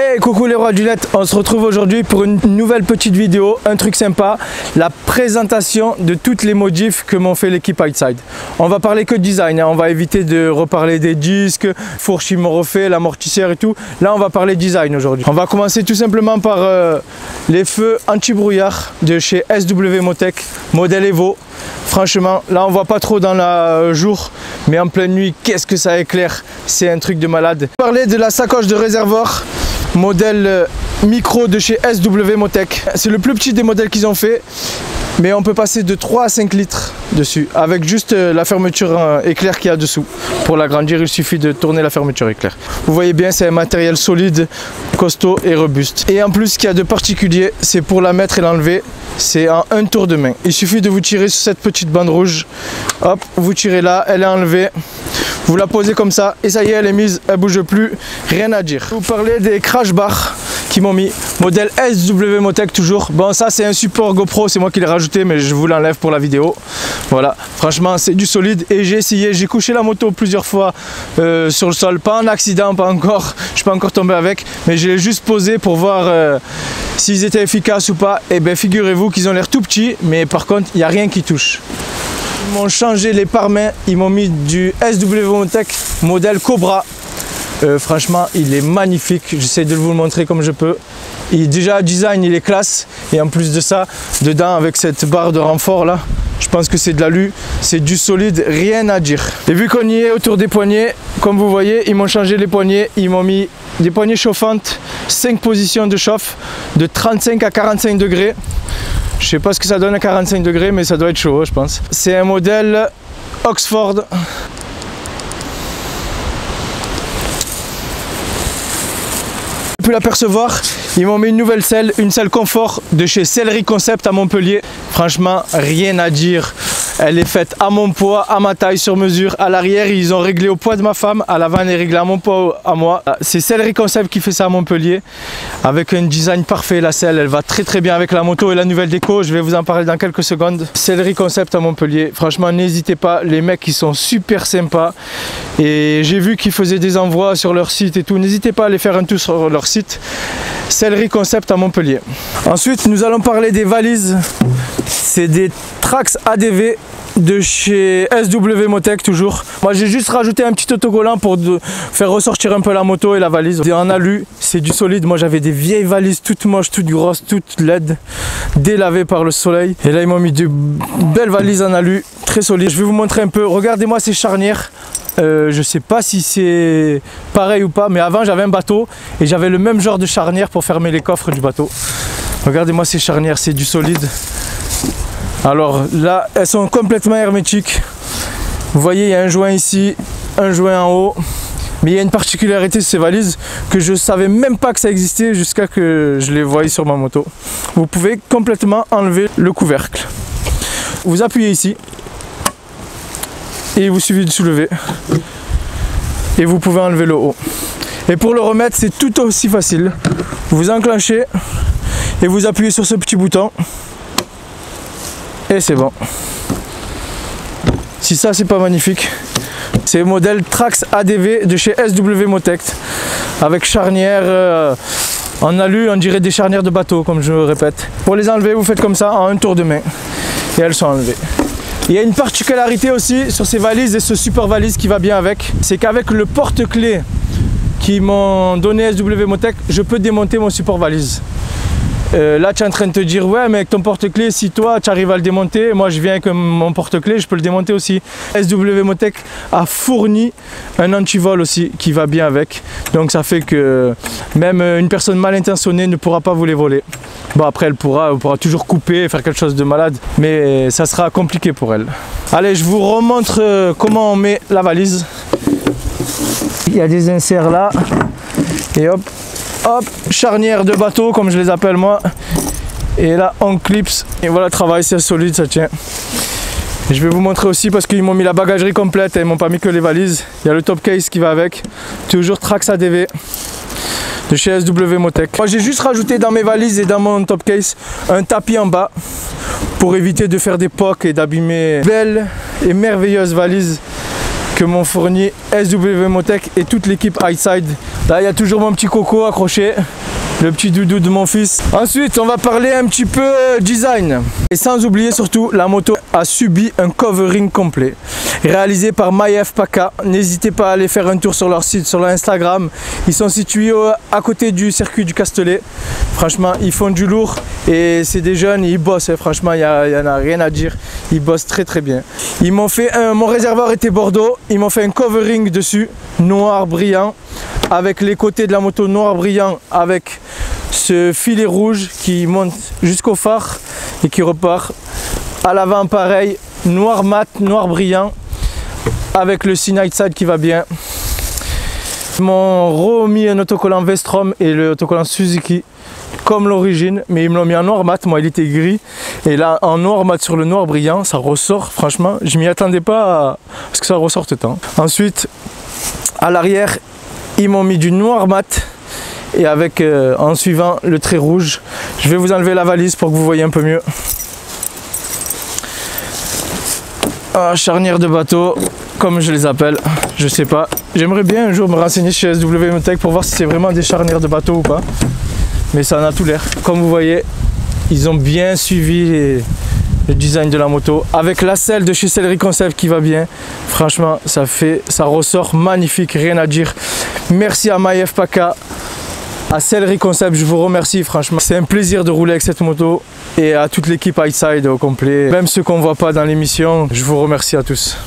Hey, coucou les rois du LED, on se retrouve aujourd'hui pour une nouvelle petite vidéo, un truc sympa, la présentation de toutes les modifs que m'ont fait l'équipe Outside. On va parler que de design, hein. On va éviter de reparler des disques, fourche ils m'ont refait, l'amortisseur et tout. Là on va parler design aujourd'hui. On va commencer tout simplement par les feux anti-brouillard de chez SW Motec, modèle Evo. Franchement, là on voit pas trop dans le jour, mais en pleine nuit, qu'est-ce que ça éclaire, c'est un truc de malade. On va parler de la sacoche de réservoir modèle micro de chez SW Motec. C'est le plus petit des modèles qu'ils ont fait, mais on peut passer de 3 à 5 litres dessus avec juste la fermeture éclair qu'il y a dessous. Pour l'agrandir, il suffit de tourner la fermeture éclair. Vous voyez bien, c'est un matériel solide, costaud et robuste. Et en plus, ce qu'il y a de particulier, c'est pour la mettre et l'enlever, c'est en un tour de main. Il suffit de vous tirer sur cette petite bande rouge, hop, vous tirez là, elle est enlevée. Vous la posez comme ça et ça y est, elle est mise, elle bouge plus, rien à dire. Je vais vous parler des crash bars qui m'ont mis, modèle SW Motec toujours. Bon, ça c'est un support GoPro, c'est moi qui l'ai rajouté, mais je vous l'enlève pour la vidéo. Voilà, franchement c'est du solide et j'ai essayé, j'ai couché la moto plusieurs fois sur le sol, pas en accident, pas encore, je suis pas encore tombé avec, mais je l'ai juste posé pour voir s'ils étaient efficaces ou pas. Et bien figurez-vous qu'ils ont l'air tout petits, mais par contre il n'y a rien qui touche. Ils m'ont changé les pare-mains, ils m'ont mis du SW Motec modèle Cobra. Franchement, il est magnifique, j'essaie de vous le montrer comme je peux. Déjà, design, il est classe. Et en plus de ça, dedans, avec cette barre de renfort là, je pense que c'est de l'alu, c'est du solide, rien à dire. Et vu qu'on y est autour des poignées, comme vous voyez, ils m'ont changé les poignées. Ils m'ont mis des poignées chauffantes, 5 positions de chauffe, de 35 à 45 degrés. Je sais pas ce que ça donne à 45 degrés, mais ça doit être chaud, je pense. C'est un modèle Oxford. Vous pouvez l'apercevoir, ils m'ont mis une nouvelle selle, une selle confort de chez Sellerie Concept à Montpellier. Franchement, rien à dire. Elle est faite à mon poids, à ma taille, sur mesure. À l'arrière, ils ont réglé au poids de ma femme. À l'avant, elle est réglée à mon poids, à moi. C'est Sellerie Concept qui fait ça à Montpellier. Avec un design parfait, la selle, elle va très très bien avec la moto et la nouvelle déco. Je vais vous en parler dans quelques secondes. Sellerie Concept à Montpellier. Franchement, n'hésitez pas. Les mecs, ils sont super sympas. Et j'ai vu qu'ils faisaient des envois sur leur site et tout. N'hésitez pas à aller faire un tour sur leur site. Sellerie Concept à Montpellier. Ensuite, nous allons parler des valises. C'est des Trax ADV de chez SW Motec toujours. Moi j'ai juste rajouté un petit autocollant pour faire ressortir un peu la moto et la valise. C'est en alu, c'est du solide. Moi j'avais des vieilles valises toutes moches, toutes grosses, toutes laides, délavées par le soleil. Et là ils m'ont mis de belles valises en alu, très solides. Je vais vous montrer un peu. Regardez-moi ces charnières. Je sais pas si c'est pareil ou pas, mais avant j'avais un bateau et j'avais le même genre de charnière pour fermer les coffres du bateau. Regardez-moi ces charnières, c'est du solide. Alors là, elles sont complètement hermétiques. Vous voyez, il y a un joint ici, un joint en haut. Mais il y a une particularité de ces valises que je ne savais même pas que ça existait jusqu'à que je les voyais sur ma moto. Vous pouvez complètement enlever le couvercle. Vous appuyez ici et il vous suffit de soulever. Et vous pouvez enlever le haut. Et pour le remettre, c'est tout aussi facile. Vous enclenchez et vous appuyez sur ce petit bouton. Et c'est bon. Si ça c'est pas magnifique. C'est le modèle Trax ADV de chez SW Motec avec charnière en alu, on dirait des charnières de bateau comme je le répète. Pour les enlever vous faites comme ça en un tour de main et elles sont enlevées. Il y a une particularité aussi sur ces valises et ce support valise qui va bien avec, c'est qu'avec le porte-clés qui m'ont donné SW Motec, je peux démonter mon support valise. Là tu es en train de te dire ouais mais avec ton porte-clés si toi tu arrives à le démonter, moi je viens avec mon porte-clés, je peux le démonter aussi. SW Motec a fourni un antivol aussi qui va bien avec, donc ça fait que même une personne mal intentionnée ne pourra pas vous les voler. Bon après elle pourra toujours couper et faire quelque chose de malade, mais ça sera compliqué pour elle. Allez je vous remontre comment on met la valise. Il y a des inserts là et hop. Hop, charnière de bateau comme je les appelle moi. Et là on clipse. Et voilà le travail, c'est solide, ça tient. Et je vais vous montrer aussi parce qu'ils m'ont mis la bagagerie complète et ils m'ont pas mis que les valises. Il y a le top case qui va avec. Toujours Trax ADV de chez SW Motec. Moi j'ai juste rajouté dans mes valises et dans mon top case un tapis en bas pour éviter de faire des pocs et d'abîmer belles et merveilleuses valises que m'ont fourni SW Motec et toute l'équipe Hightside. Là il y a toujours mon petit coco accroché, le petit doudou de mon fils. Ensuite on va parler un petit peu design. Et sans oublier surtout, la moto a subi un covering complet réalisé par MyF PACA. N'hésitez pas à aller faire un tour sur leur site, sur leur Instagram. Ils sont situés à côté du circuit du Castellet. Franchement ils font du lourd et c'est des jeunes, ils bossent, franchement il n'y en a rien à dire. Ils bossent très très bien. Ils m'ont fait mon réservoir était Bordeaux, ils m'ont fait un covering dessus, noir brillant, avec les côtés de la moto noir brillant, avec ce filet rouge qui monte jusqu'au phare et qui repart. À l'avant pareil, noir mat, noir brillant, avec le signe Hightside qui va bien. Ils m'ont remis un autocollant Vestrom et le autocollant Suzuki comme l'origine, mais ils me l'ont mis en noir mat, moi il était gris, et là en noir mat sur le noir brillant, ça ressort, franchement, je m'y attendais pas à ce que ça ressorte tant. Ensuite, à l'arrière, ils m'ont mis du noir mat, et avec en suivant le trait rouge. Je vais vous enlever la valise pour que vous voyez un peu mieux. Ah, charnière de bateau, comme je les appelle, je sais pas. J'aimerais bien un jour me renseigner chez SW Motec pour voir si c'est vraiment des charnières de bateau ou pas. Mais ça en a tout l'air. Comme vous voyez, ils ont bien suivi le design de la moto. Avec la selle de chez Sellerie Concept qui va bien. Franchement, ça ressort magnifique, rien à dire. Merci à MyF PACA, à Sellerie Concept, je vous remercie franchement. C'est un plaisir de rouler avec cette moto. Et à toute l'équipe Hightside au complet. Même ceux qu'on ne voit pas dans l'émission, je vous remercie à tous.